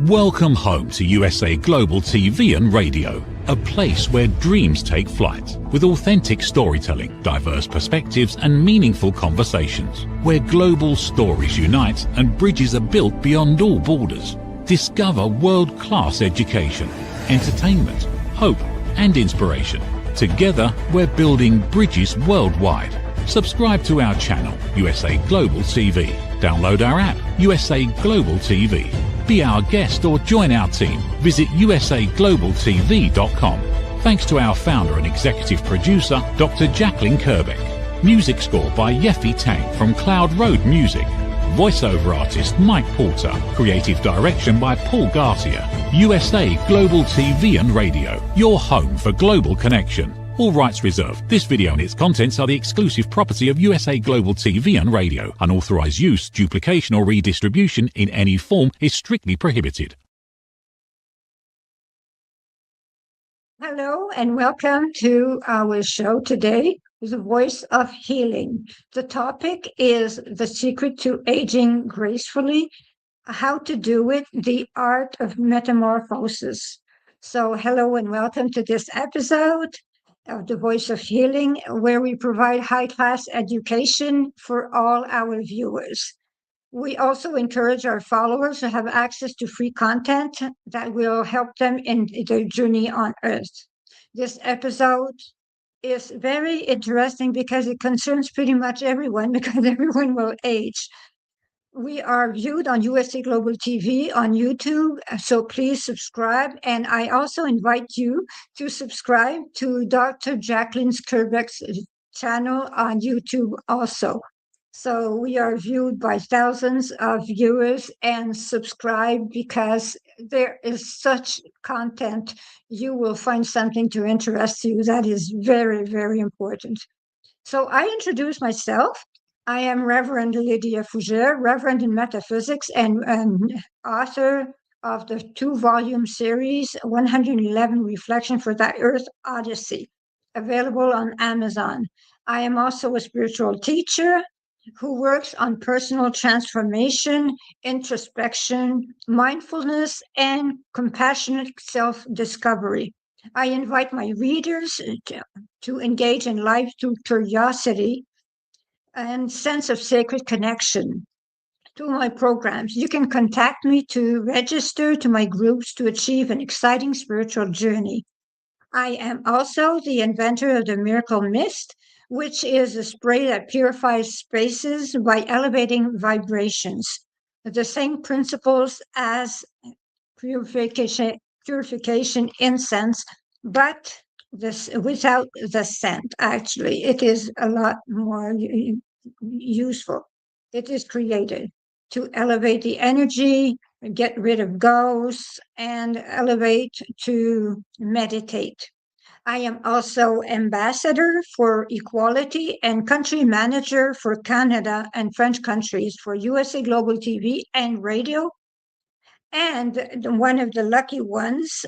Welcome home to USA Global TV and Radio, a place where dreams take flight, with authentic storytelling, diverse perspectives and meaningful conversations, where global stories unite and bridges are built beyond all borders. Discover world-class education, entertainment, hope and inspiration. Together, we're building bridges worldwide. Subscribe to our channel, USA Global TV. Download our app, USA Global TV. Be our guest or join our team. Visit usaglobaltv.com. Thanks to our founder and executive producer, Dr. Jacqueline Kerbeck. Music score by Yeffy Tang from Cloud Road Music. Voiceover artist Mike Porter. Creative direction by Paul Garcia. USA Global TV and Radio. Your home for global connection. All rights reserved. This video and its contents are the exclusive property of USA Global TV and Radio. Unauthorized use, duplication or redistribution in any form is strictly prohibited. Hello and welcome to our show today, The Voice of Healing. The topic is the secret to aging gracefully, how to do it, the art of metamorphosis. So hello and welcome to this episode of The Voice of Healing, where we provide high-class education for all our viewers. We also encourage our followers to have access to free content that will help them in their journey on Earth. This episode is very interesting because it concerns pretty much everyone, because everyone will age. We are viewed on USA Global TV on YouTube, so please subscribe. And I also invite you to subscribe to Dr. Jacqueline Kerbeck's channel on YouTube also. So we are viewed by thousands of viewers and subscribe because there is such content. You will find something to interest you. That is very, very important. So I introduce myself. I am Reverend Lydia Fougères, Reverend in Metaphysics and author of the 2-volume series, 111 Reflection for the Earth Odyssey, available on Amazon. I am also a spiritual teacher who works on personal transformation, introspection, mindfulness, and compassionate self-discovery. I invite my readers to engage in life through curiosity and sense of sacred connection to my programs. You can contact me to register to my groups to achieve an exciting spiritual journey. I am also the inventor of the Miracle Mist, which is a spray that purifies spaces by elevating vibrations. The same principles as purification incense, but this without the scent. Actually, it is a lot more useful. It is created to elevate the energy, get rid of ghosts, and elevate to meditate. I am also ambassador for equality and country manager for Canada and French countries for USA Global TV and Radio, and one of the lucky ones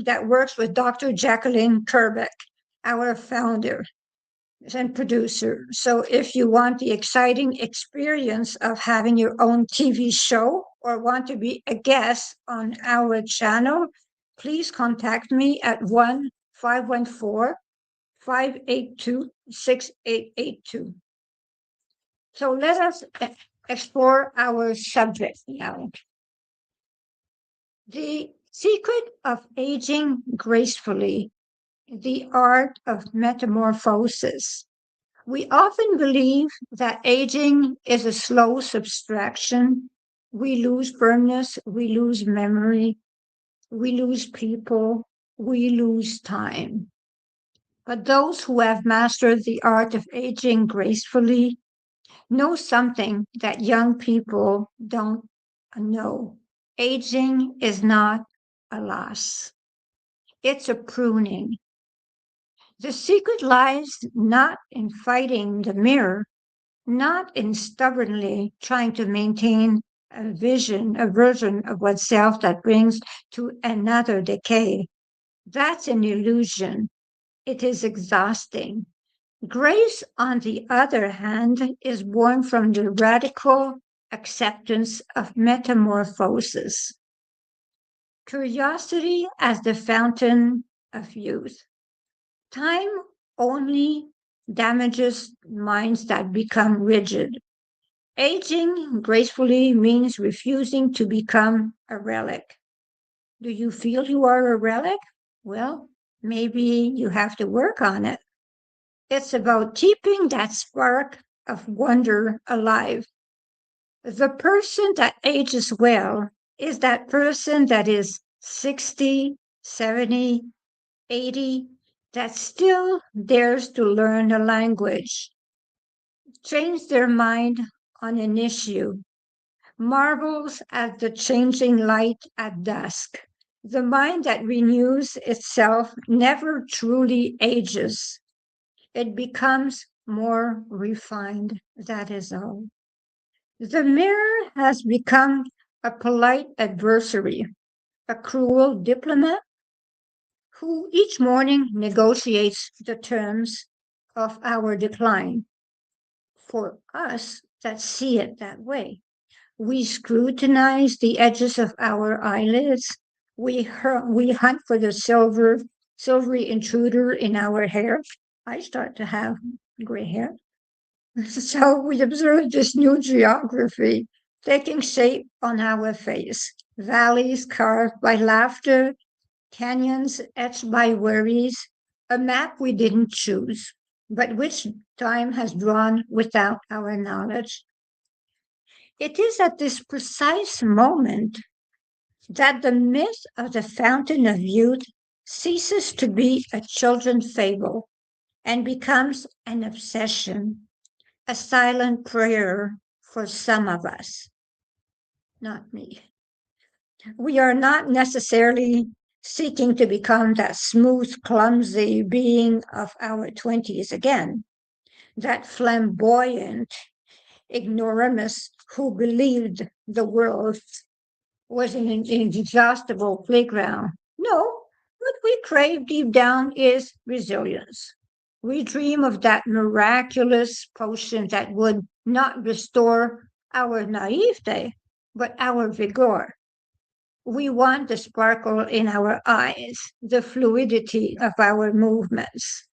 that works with Dr. Jacqueline Kerbeck, our founder and producer. So if you want the exciting experience of having your own TV show or want to be a guest on our channel, please contact me at 1-514-582-6882. So let us explore our subject now. The secret of aging gracefully, the art of metamorphosis. We often believe that aging is a slow subtraction. We lose firmness, we lose memory, we lose people, we lose time. But those who have mastered the art of aging gracefully know something that young people don't know. Aging is not a loss. It's a pruning. The secret lies not in fighting the mirror, not in stubbornly trying to maintain a version of oneself that brings to another decay. That's an illusion. It is exhausting. Grace, on the other hand, is born from the radical acceptance of metamorphosis. Curiosity as the fountain of youth. Time only damages minds that become rigid. Aging gracefully means refusing to become a relic. Do you feel you are a relic? Well, maybe you have to work on it. It's about keeping that spark of wonder alive. The person that ages well is that person that is 60, 70, 80, that still dares to learn a language, change their mind on an issue, marvels at the changing light at dusk. The mind that renews itself never truly ages. It becomes more refined. That is all. The mirror has become a polite adversary, a cruel diplomat who each morning negotiates the terms of our decline. For us that see it that way, we scrutinize the edges of our eyelids. We hunt for the silvery intruder in our hair. I start to have gray hair. So we observe this new geography taking shape on our face. Valleys carved by laughter, canyons etched by worries, a map we didn't choose, but which time has drawn without our knowledge. It is at this precise moment that the myth of the fountain of youth ceases to be a children's fable and becomes an obsession, a silent prayer for some of us, not me. We are not necessarily seeking to become that smooth, clumsy being of our 20s again, that flamboyant ignoramus who believed the world was an inexhaustible playground. No, what we crave deep down is resilience. We dream of that miraculous potion that would not restore our naivete, but our vigor. We want the sparkle in our eyes, the fluidity of our movements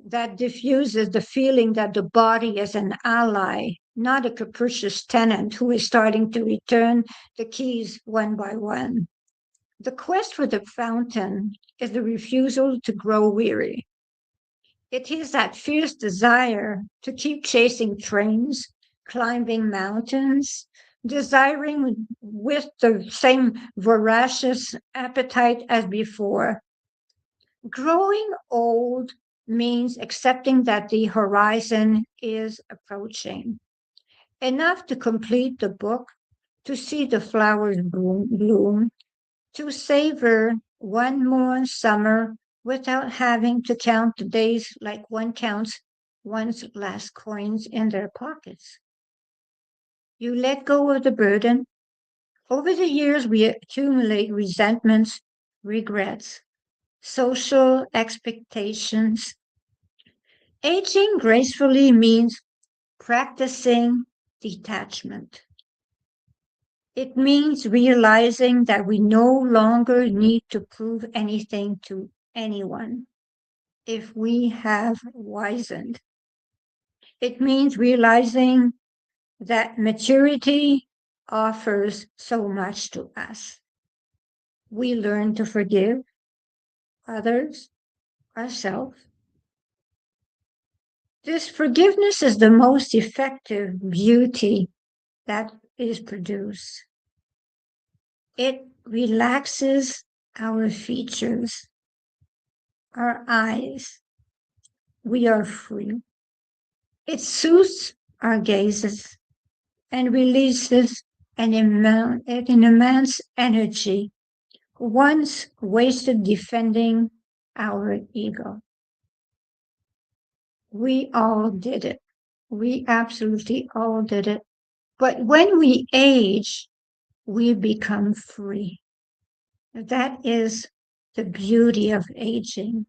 that diffuses the feeling that the body is an ally, not a capricious tenant who is starting to return the keys one by one. The quest for the fountain is the refusal to grow weary. It is that fierce desire to keep chasing trains, climbing mountains, desiring with the same voracious appetite as before. Growing old means accepting that the horizon is approaching. Enough to complete the book, to see the flowers bloom, to savor one more summer without having to count the days like one counts one's last coins in their pockets. You let go of the burden. Over the years, we accumulate resentments, regrets, social expectations. Aging gracefully means practicing detachment. It means realizing that we no longer need to prove anything to anyone if we have wizened. It means realizing that maturity offers so much to us. We learn to forgive others, ourselves. This forgiveness is the most effective beauty that is produced. It relaxes our features, our eyes. We are free. It soothes our gazes and releases an immense energy once wasted defending our ego. We all did it. We absolutely all did it. But when we age, we become free. That is the beauty of aging.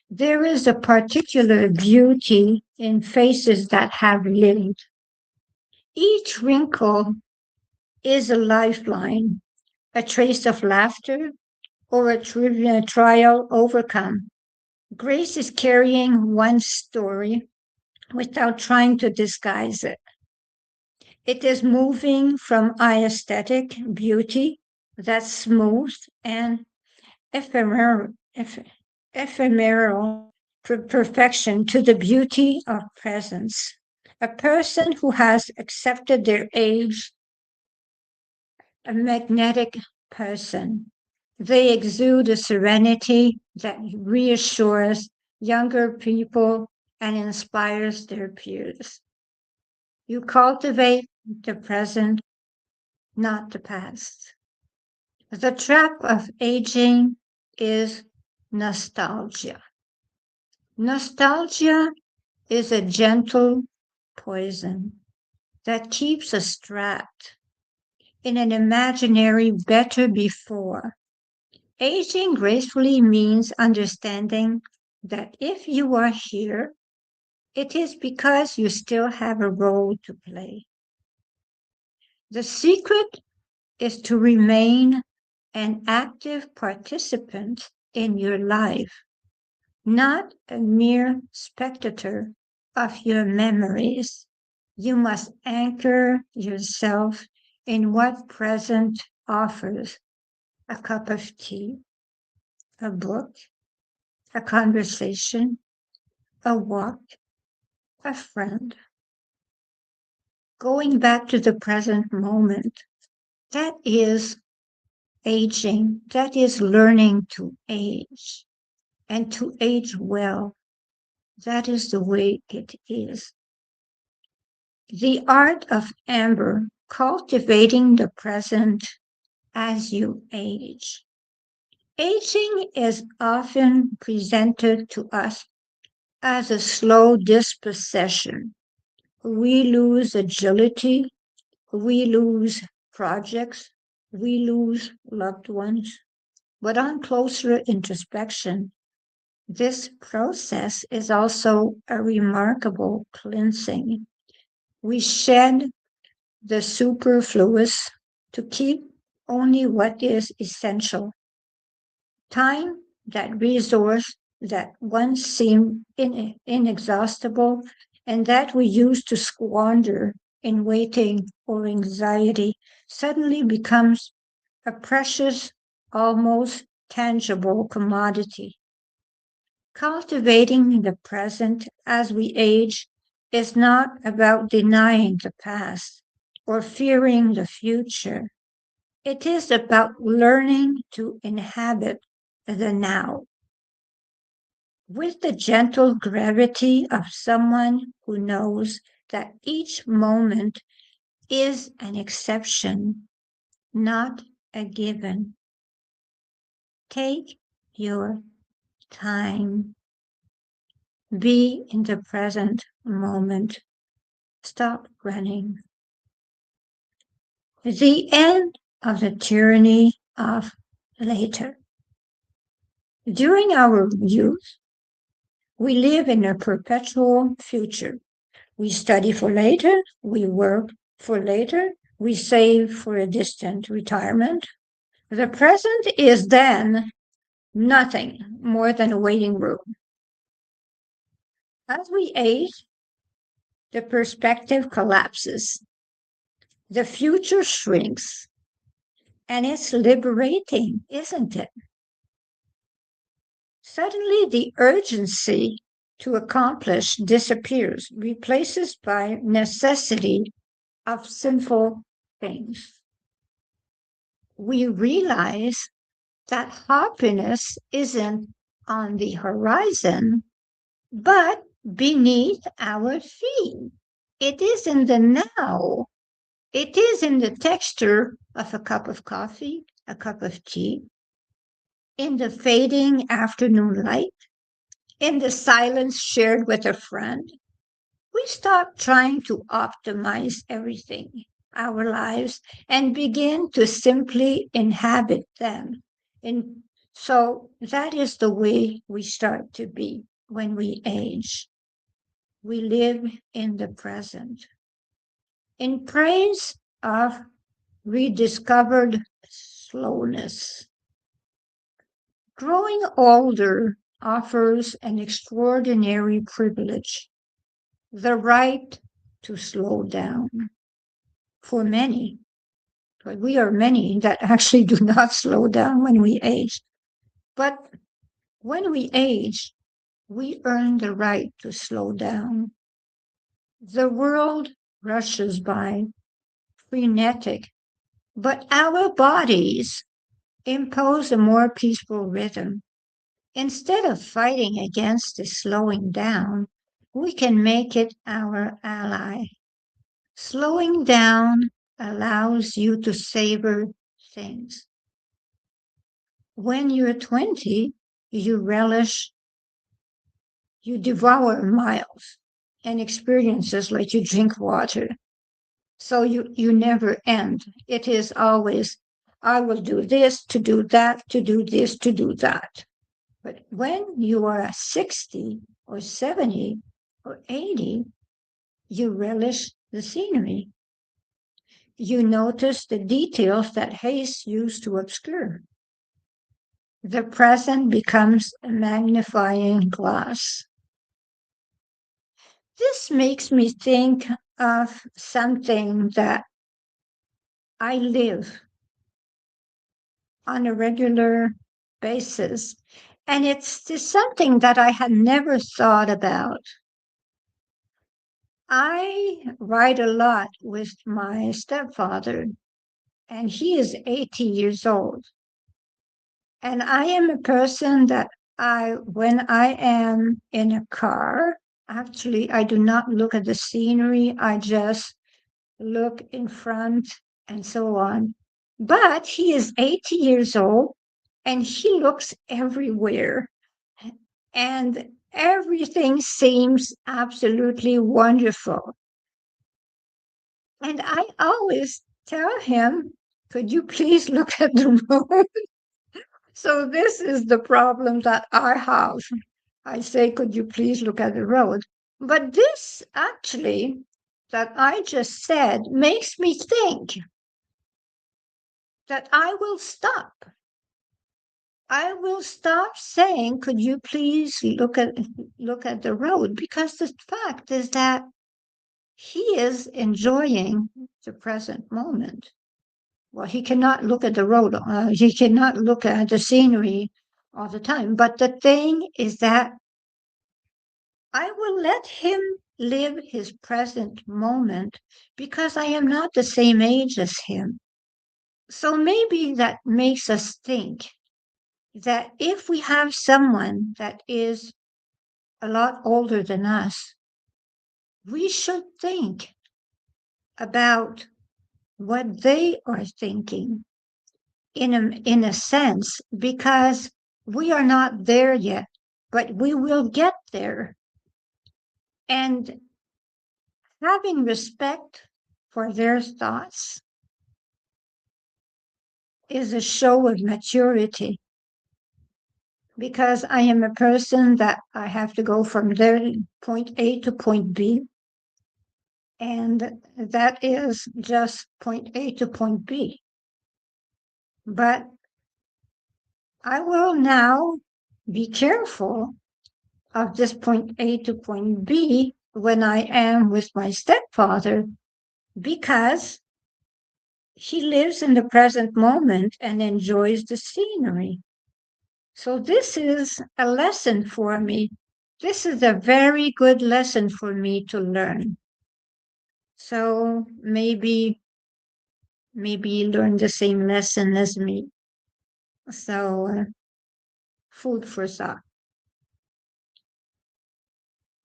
There is a particular beauty in faces that have lived. Each wrinkle is a lifeline, a trace of laughter, or a trial overcome. Grace is carrying one story without trying to disguise it. It is moving from aesthetic beauty that's smooth and ephemeral, ephemeral perfection to the beauty of presence. A person who has accepted their age, a magnetic person. They exude a serenity that reassures younger people and inspires their peers. You cultivate the present, not the past. The trap of aging is nostalgia. Nostalgia is a gentle poison that keeps us trapped in an imaginary better before. Aging gracefully means understanding that if you are here, it is because you still have a role to play. The secret is to remain an active participant in your life, not a mere spectator of your memories. You must anchor yourself in what present offers: a cup of tea, a book, a conversation, a walk, a friend. Going back to the present moment, that is aging, that is learning to age and to age well. That is the way it is. The art of amber, cultivating the present as you age. Aging is often presented to us as a slow dispossession. We lose agility, we lose projects, we lose loved ones. But on closer introspection, this process is also a remarkable cleansing. We shed the superfluous to keep only what is essential. Time, that resource that once seemed inexhaustible and that we used to squander in waiting or anxiety, suddenly becomes a precious, almost tangible commodity. Cultivating the present as we age is not about denying the past or fearing the future. It is about learning to inhabit the now with the gentle gravity of someone who knows that each moment is an exception, not a given. Take your time. Be in the present moment. Stop running. The end of the tyranny of later. During our youth, we live in a perpetual future. We study for later, we work for later, we save for a distant retirement. The present is then nothing more than a waiting room. As we age, the perspective collapses. The future shrinks. And it's liberating, isn't it? Suddenly, the urgency to accomplish disappears, replaced by necessity of simple things. We realize that happiness isn't on the horizon, but beneath our feet. It is in the now. It is in the texture of a cup of coffee, a cup of tea, in the fading afternoon light, in the silence shared with a friend. We stop trying to optimize everything, our lives, and begin to simply inhabit them. And so that is the way we start to be when we age. We live in the present. In praise of rediscovered slowness. Growing older offers an extraordinary privilege, the right to slow down. For many, but we are many that actually do not slow down when we age. But when we age, we earn the right to slow down. The world rushes by, frenetic, but our bodies impose a more peaceful rhythm. Instead of fighting against the slowing down, we can make it our ally. Slowing down allows you to savor things. When you're 20, you relish, you devour miles and experiences like you drink water. So you never end. It is always, I will do this, to do that, to do this, to do that. But when you are 60 or 70 or 80, you relish the scenery. You notice the details that haste used to obscure. The present becomes a magnifying glass. This makes me think of something that I live on a regular basis. And it's just something that I had never thought about. I ride a lot with my stepfather, and he is 80 years old. And I am a person that when I am in a car, actually, I do not look at the scenery. I just look in front and so on. But he is 80 years old and he looks everywhere. And everything seems absolutely wonderful. And I always tell him, could you please look at the road? So this is the problem that I have. I say, could you please look at the road? But this actually, that I just said, makes me think that I will stop. I will stop saying, could you please look at the road? Because the fact is that he is enjoying the present moment. Well, he cannot look at the road. He cannot look at the scenery all the time. But the thing is that I will let him live his present moment because I am not the same age as him. So maybe that makes us think that if we have someone that is a lot older than us, we should think about what they are thinking in a sense, because we are not there yet, but we will get there. And having respect for their thoughts is a show of maturity, because I am a person that I have to go from their point A to point B, and that is just point A to point B. But I will now be careful of this point A to point B when I am with my stepfather, because he lives in the present moment and enjoys the scenery. So this is a lesson for me. This is a very good lesson for me to learn. So maybe learn the same lesson as me. So food for thought.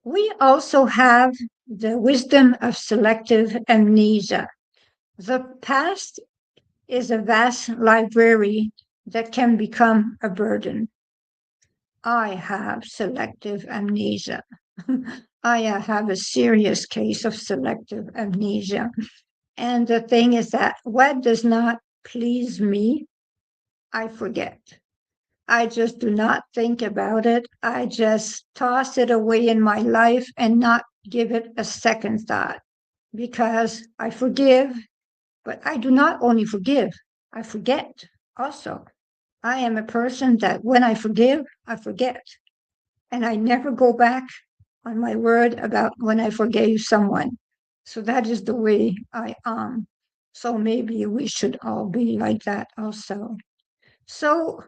We also have the wisdom of selective amnesia. The past is a vast library that can become a burden. I have selective amnesia. I have a serious case of selective amnesia. And the thing is that what does not please me, I forget. I just do not think about it. I just toss it away in my life and not give it a second thought, because I forgive, but I do not only forgive, I forget. Also, I am a person that when I forgive, I forget. And I never go back on my word about when I forgave someone. So that is the way I am. So maybe we should all be like that also. So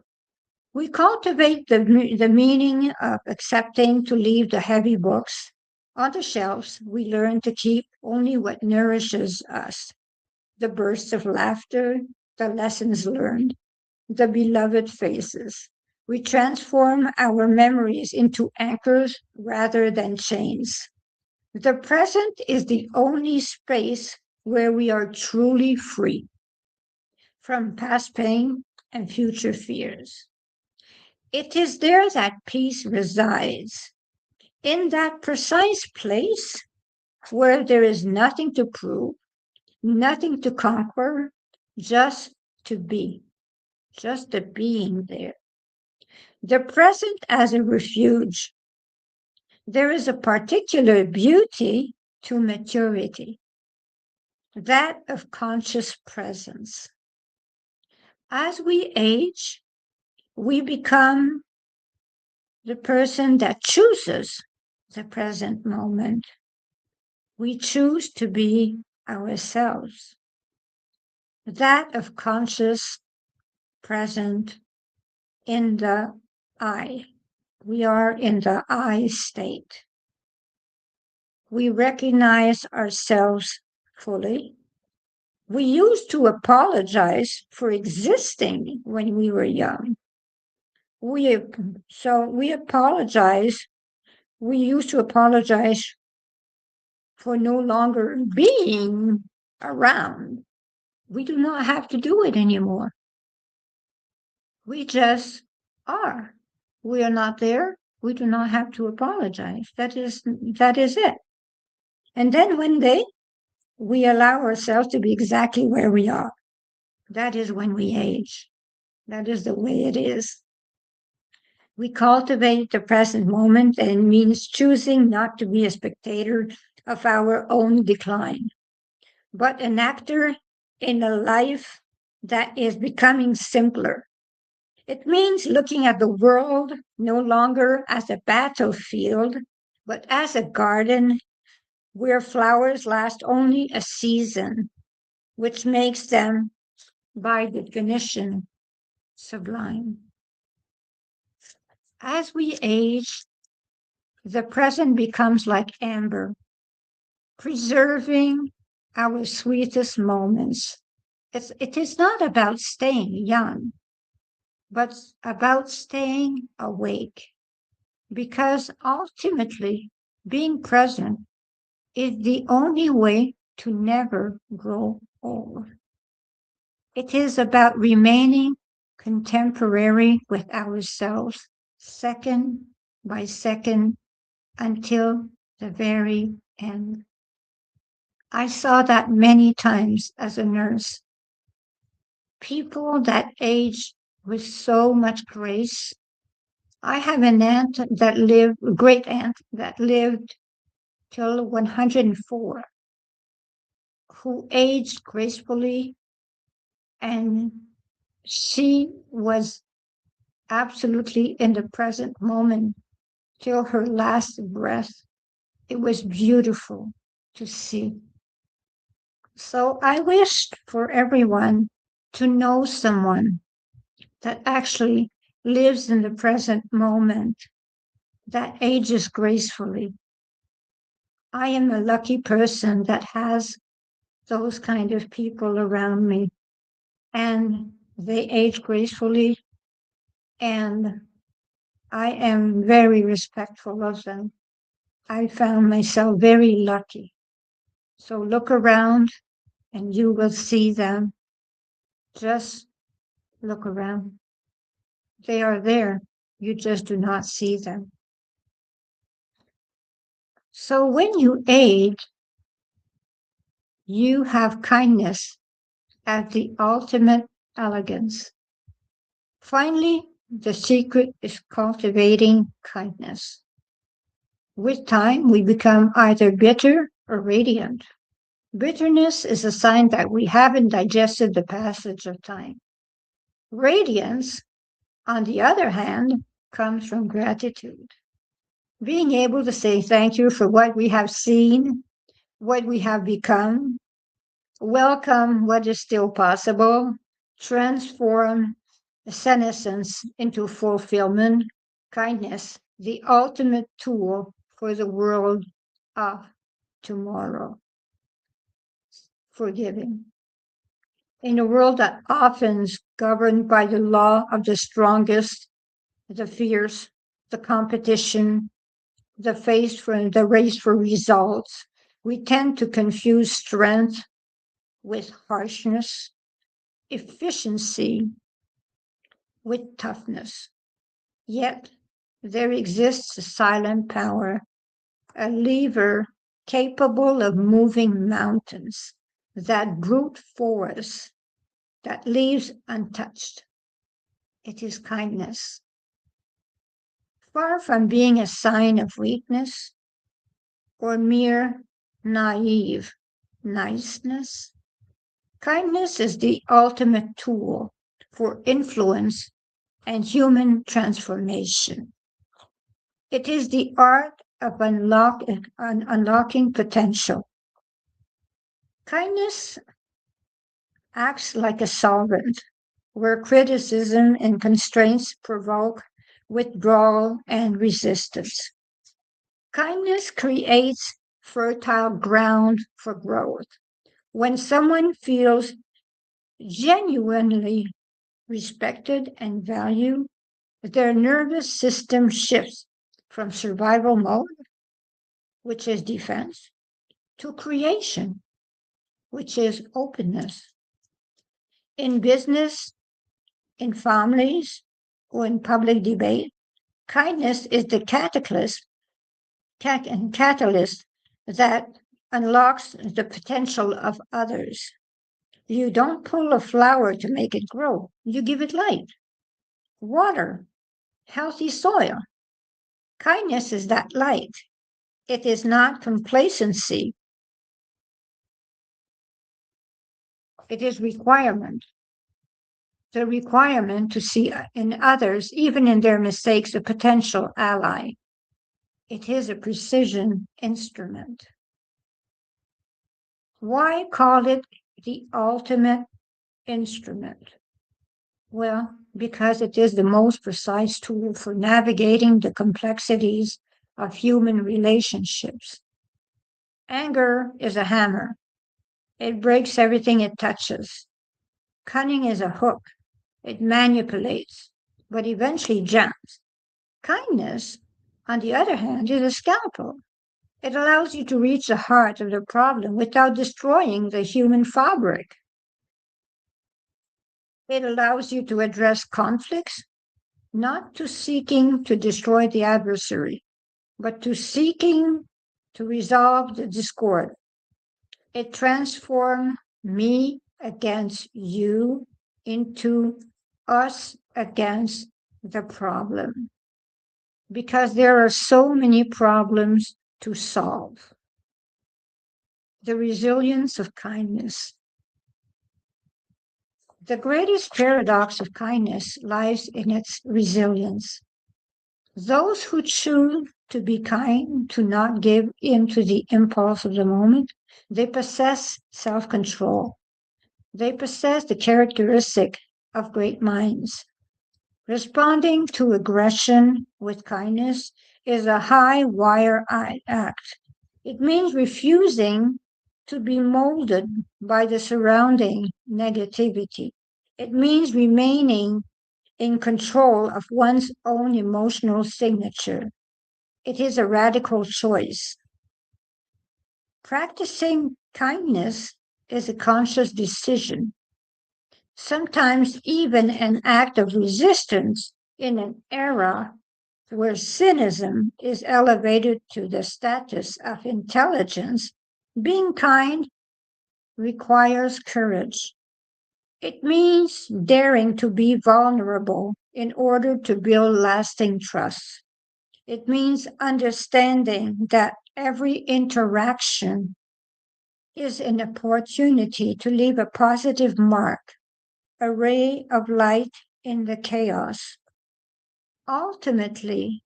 we cultivate the meaning of accepting to leave the heavy books on the shelves. We learn to keep only what nourishes us, the bursts of laughter, the lessons learned, the beloved faces. We transform our memories into anchors rather than chains. The present is the only space where we are truly free from past pain and future fears. It is there that peace resides, in that precise place where there is nothing to prove, nothing to conquer, just to be, just the being there. The present as a refuge. There is a particular beauty to maturity, that of conscious presence. As we age, we become the person that chooses the present moment. We choose to be ourselves, that of conscious present in the I. We are in the I state. We recognize ourselves fully. We used to apologize for existing when we were young. We apologize. We used to apologize for no longer being around. We do not have to do it anymore. We just are. We are not there. We do not have to apologize. That is it. And then one day we allow ourselves to be exactly where we are. That is when we age. That is the way it is. We cultivate the present moment, and it means choosing not to be a spectator of our own decline, but an actor in a life that is becoming simpler. It means looking at the world no longer as a battlefield, but as a garden where flowers last only a season, which makes them, by definition, sublime. As we age, the present becomes like amber, preserving our sweetest moments. It is not about staying young, but about staying awake, because ultimately, being present is the only way to never grow old. It is about remaining contemporary with ourselves, second by second, until the very end. I saw that many times as a nurse. People that age with so much grace. I have an aunt that lived, a great aunt that lived till 104, who aged gracefully, and she was absolutely in the present moment till her last breath. It was beautiful to see. So I wish for everyone to know someone that actually lives in the present moment, that ages gracefully. I am a lucky person that has those kind of people around me, and they age gracefully, and I am very respectful of them. I found myself very lucky. So look around and you will see them. Just look around. They are there. You just do not see them. So when you age, you have kindness as the ultimate elegance. Finally, the secret is cultivating kindness. With time, we become either bitter or radiant. Bitterness is a sign that we haven't digested the passage of time. Radiance, on the other hand, comes from gratitude. Being able to say thank you for what we have seen, what we have become, welcome what is still possible, transform senescence into fulfillment, kindness, the ultimate tool for the world of tomorrow. Forgiving. In a world that often is governed by the law of the strongest, the fierce, the competition, the race for results, we tend to confuse strength with harshness, efficiency with toughness. Yet there exists a silent power, a lever capable of moving mountains, that brute force that leaves untouched. It is kindness. Far from being a sign of weakness or mere naive niceness, kindness is the ultimate tool for influence and human transformation. It is the art of unlocking potential. Kindness acts like a solvent where criticism and constraints provoke withdrawal and resistance. Kindness creates fertile ground for growth. When someone feels genuinely respected and valued, their nervous system shifts from survival mode, which is defense, to creation, which is openness. In business, in families, or in public debate, kindness is the catalyst that unlocks the potential of others. You don't pull a flower to make it grow. You give it light, water, healthy soil. Kindness is that light. It is not complacency. It is requirement. The requirement to see in others, even in their mistakes, a potential ally. It is a precision instrument. Why call it the ultimate instrument? Well, because it is the most precise tool for navigating the complexities of human relationships. Anger is a hammer. It breaks everything it touches. Cunning is a hook. It manipulates, but eventually jams. Kindness, on the other hand, is a scalpel. It allows you to reach the heart of the problem without destroying the human fabric. It allows you to address conflicts, not to seeking to destroy the adversary, but to seeking to resolve the discord. It transforms me against you into us against the problem. Because there are so many problems to solve. The resilience of kindness. The greatest paradox of kindness lies in its resilience. Those who choose to be kind, to not give in to the impulse of the moment, they possess self-control. They possess the characteristic of great minds. Responding to aggression with kindness is a high wire act. It means refusing to be molded by the surrounding negativity. It means remaining in control of one's own emotional signature. It is a radical choice. Practicing kindness is a conscious decision, sometimes even an act of resistance in an era where cynicism is elevated to the status of intelligence. Being kind requires courage. It means daring to be vulnerable in order to build lasting trust. It means understanding that every interaction is an opportunity to leave a positive mark a ray of light in the chaos. Ultimately,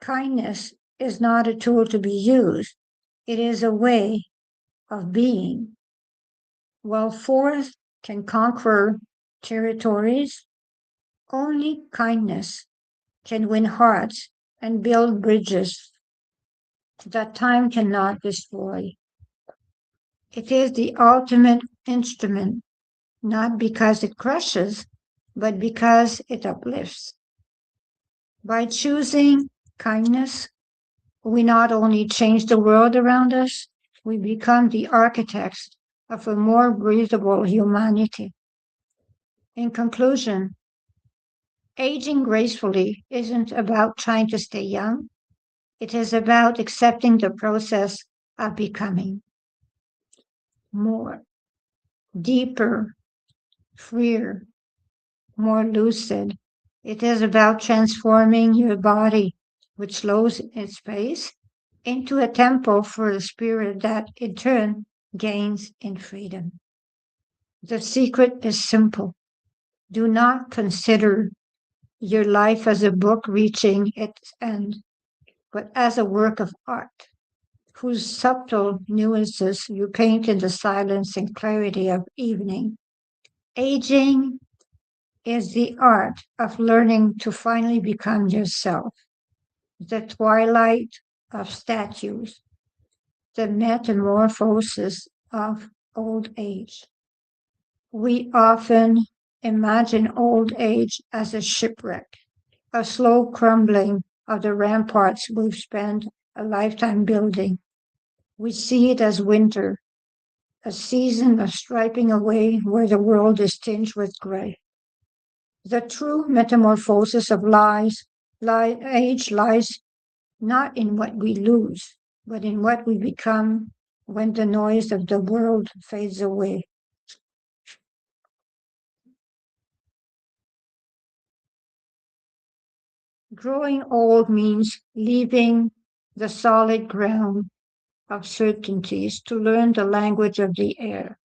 kindness is not a tool to be used, it is a way of being. While force can conquer territories, only kindness can win hearts and build bridges that time cannot destroy. It is the ultimate instrument, not because it crushes, but because it uplifts. By choosing kindness, we not only change the world around us, we become the architects of a more breathable humanity. In conclusion, aging gracefully isn't about trying to stay young, it is about accepting the process of becoming more, deeper, freer, more lucid. It is about transforming your body, which slows its pace, into a temple for the spirit that in turn gains in freedom. The secret is simple. Do not consider your life as a book reaching its end, but as a work of art, whose subtle nuances you paint in the silence and clarity of evening. Aging is the art of learning to finally become yourself, the twilight of statues, the metamorphosis of old age. We often imagine old age as a shipwreck, a slow crumbling of the ramparts we've spent a lifetime building. We see it as winter, a season of striping away where the world is tinged with gray. The true metamorphosis of age lies not in what we lose, but in what we become when the noise of the world fades away. Growing old means leaving the solid ground of certainties to learn the language of the air.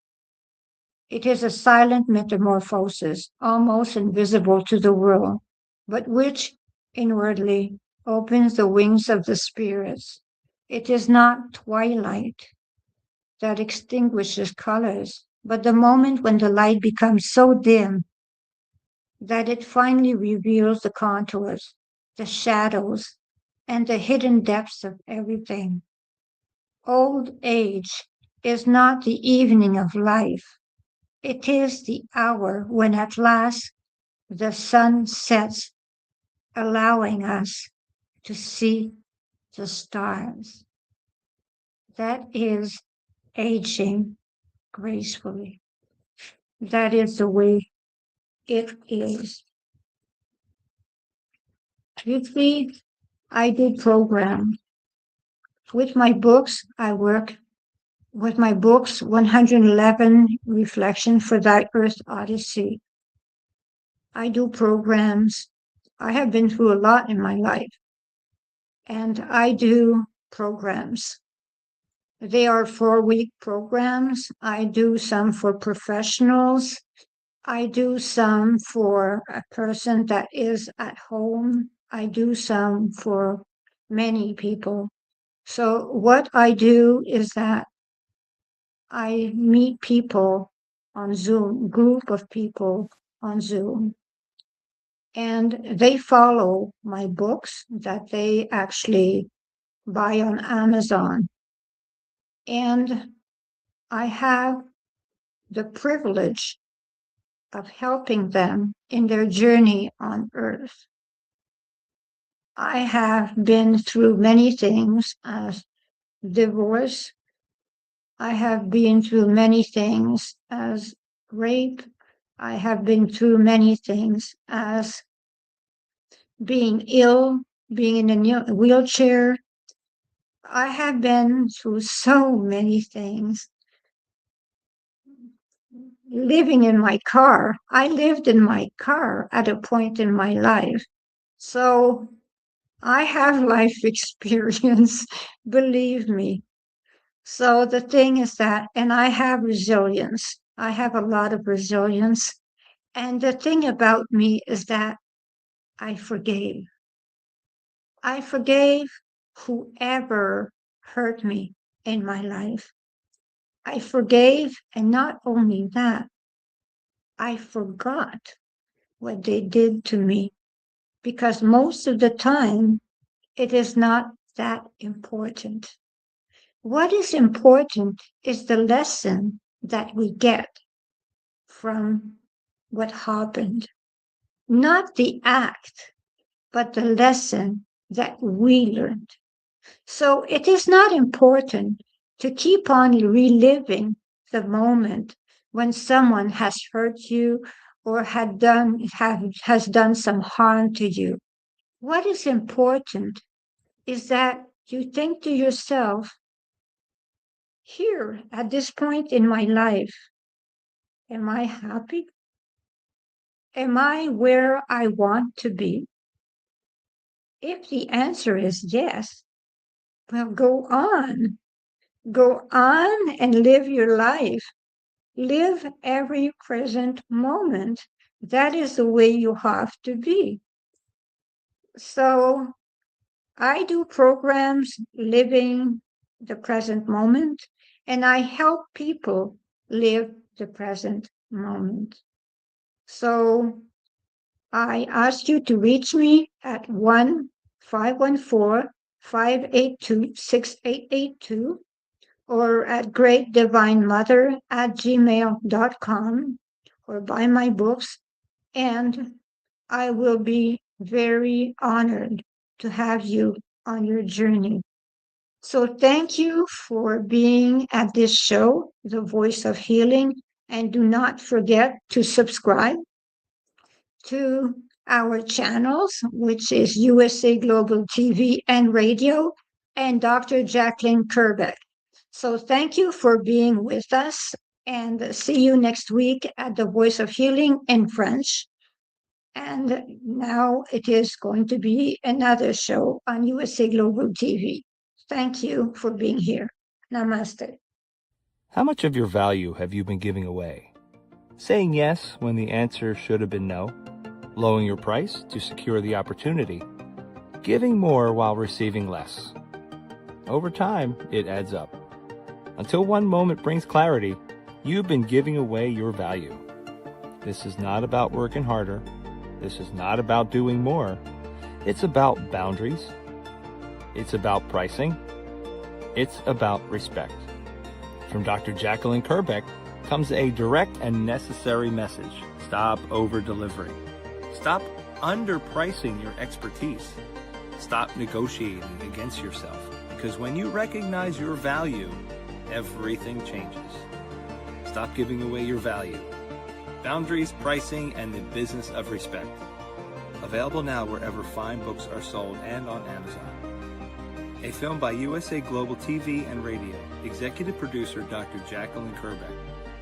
It is a silent metamorphosis, almost invisible to the world, but which inwardly opens the wings of the spirits. It is not twilight that extinguishes colors, but the moment when the light becomes so dim that it finally reveals the contours, the shadows, and the hidden depths of everything. Old age is not the evening of life. It is the hour when at last the sun sets, allowing us to see the stars. That is aging gracefully. That is the way it is. Usually, I do programs. With my books, I work with my books, 111 Reflection for Thy Earth Odyssey. I do programs. I have been through a lot in my life, and I do programs. They are 4-week programs. I do some for professionals. I do some for a person that is at home. I do some for many people. So what I do is that I meet people on Zoom, group of people on Zoom, and they follow my books that they actually buy on Amazon. And I have the privilege of helping them in their journey on earth. I have been through many things as divorce. I have been through many things as rape. I have been through many things as being ill, being in a wheelchair. I have been through so many things. Living in my car, I lived in my car at a point in my life. So I have life experience, believe me. So the thing is that, and I have resilience. I have a lot of resilience. And the thing about me is that I forgave. I forgave whoever hurt me in my life. I forgave, and not only that, I forgot what they did to me because most of the time it is not that important. What is important is the lesson that we get from what happened, not the act, but the lesson that we learned. So it is not important to keep on reliving the moment when someone has hurt you or has done some harm to you. What is important is that you think to yourself, here at this point in my life, am I happy? Am I where I want to be? If the answer is yes, well, go on. Go on and live your life. Live every present moment. That is the way you have to be. So I do programs living the present moment, and I help people live the present moment. So I ask you to reach me at 1-514-582-6882 or at greatdivinemother@gmail.com or buy my books, and I will be very honored to have you on your journey. So thank you for being at this show, The Voice of Healing, and do not forget to subscribe to our channels, which is USA Global TV and Radio, and Dr. Jacqueline Kerbeck. So thank you for being with us, and see you next week at The Voice of Healing in French. And now it is going to be another show on USA Global TV. Thank you for being here. Namaste. How much of your value have you been giving away? Saying yes when the answer should have been no? Lowering your price to secure the opportunity? Giving more while receiving less? Over time, it adds up. Until one moment brings clarity, you've been giving away your value. This is not about working harder. This is not about doing more. It's about boundaries. It's about pricing. It's about respect. From Dr. Jacqueline Kerbeck comes a direct and necessary message. Stop over-delivering. Stop underpricing your expertise. Stop negotiating against yourself. Because when you recognize your value, everything changes. Stop giving away your value. Boundaries, pricing, and the business of respect. Available now wherever fine books are sold and on Amazon. A film by USA Global TV and Radio. Executive producer Dr. Jacqueline Kerbeck.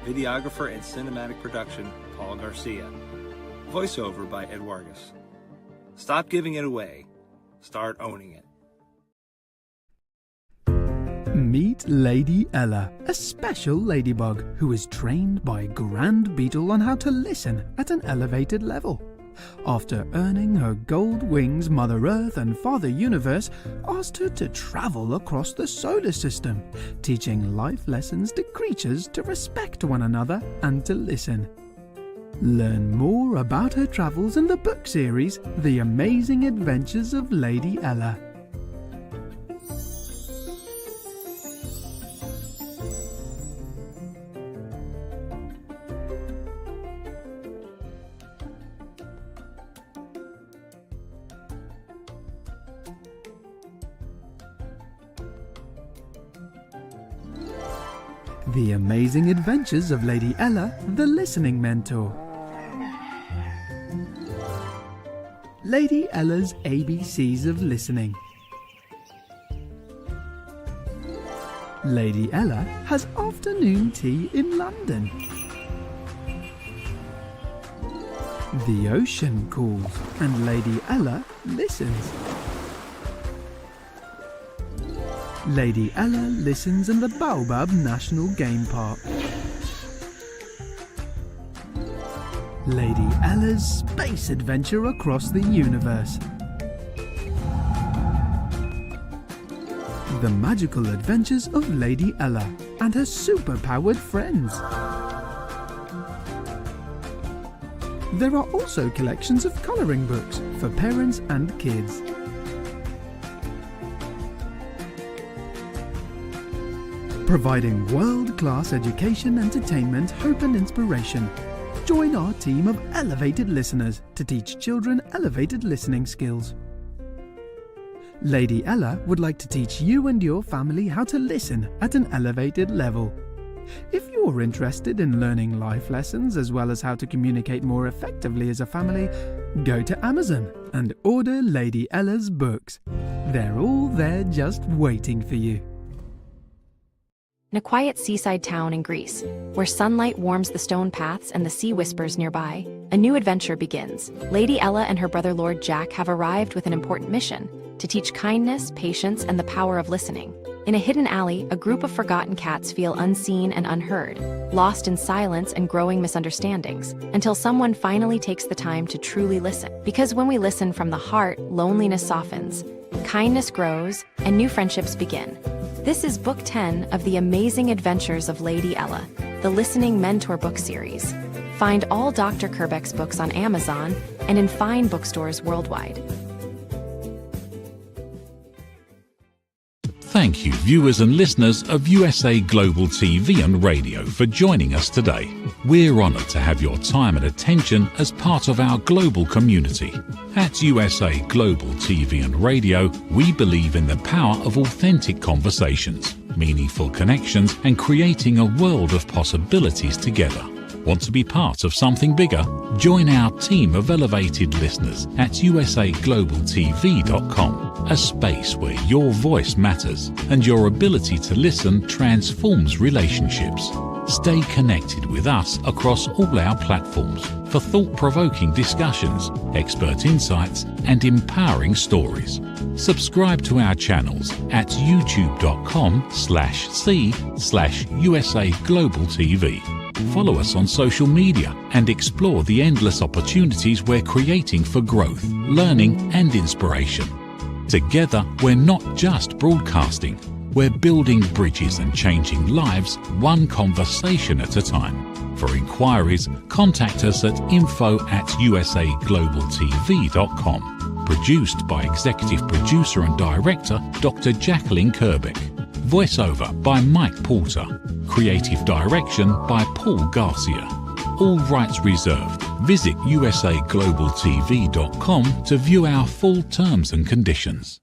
Videographer and cinematic production Paul Garcia. Voiceover by Ed Vargas. Stop giving it away. Start owning it. Meet Lady Ella, a special ladybug who is trained by Grand Beetle on how to listen at an elevated level. After earning her gold wings, Mother Earth and Father Universe asked her to travel across the solar system, teaching life lessons to creatures to respect one another and to listen. Learn more about her travels in the book series, The Amazing Adventures of Lady Ella. The Amazing Adventures of Lady Ella, the Listening Mentor. Lady Ella's ABCs of Listening. Lady Ella has afternoon tea in London. The ocean calls and Lady Ella listens. Lady Ella listens in the Baobab National Game Park. Lady Ella's space adventure across the universe. The magical adventures of Lady Ella and her super-powered friends. There are also collections of colouring books for parents and kids. Providing world-class education, entertainment, hope and inspiration. Join our team of elevated listeners to teach children elevated listening skills. Lady Ella would like to teach you and your family how to listen at an elevated level. If you're interested in learning life lessons as well as how to communicate more effectively as a family, go to Amazon and order Lady Ella's books. They're all there just waiting for you. In a quiet seaside town in Greece, where sunlight warms the stone paths and the sea whispers nearby, a new adventure begins. Lady Ella and her brother Lord Jack have arrived with an important mission: to teach kindness, patience, and the power of listening. In a hidden alley, a group of forgotten cats feel unseen and unheard, lost in silence and growing misunderstandings, until someone finally takes the time to truly listen. Because when we listen from the heart, loneliness softens, kindness grows, and new friendships begin. This is Book 10 of The Amazing Adventures of Lady Ella, the Listening Mentor book series. Find all Dr. Kerbeck's books on Amazon and in fine bookstores worldwide. Thank you, viewers and listeners of USA Global TV and Radio, for joining us today. We're honoured to have your time and attention as part of our global community. At USA Global TV and Radio, we believe in the power of authentic conversations, meaningful connections, and creating a world of possibilities together. Want to be part of something bigger? Join our team of elevated listeners at usaglobaltv.com, a space where your voice matters and your ability to listen transforms relationships. Stay connected with us across all our platforms for thought-provoking discussions, expert insights, and empowering stories. Subscribe to our channels at youtube.com/c/USAGlobalTV. Follow us on social media and explore the endless opportunities we're creating for growth, learning, and inspiration. Together, we're not just broadcasting, we're building bridges and changing lives one conversation at a time. For inquiries, contact us at info@usaglobaltv.com. Produced by Executive Producer and Director Dr. Jacqueline Kerbeck. Voiceover by Mike Porter. Creative direction by Paul Garcia. All rights reserved. Visit usaglobaltv.com to view our full terms and conditions.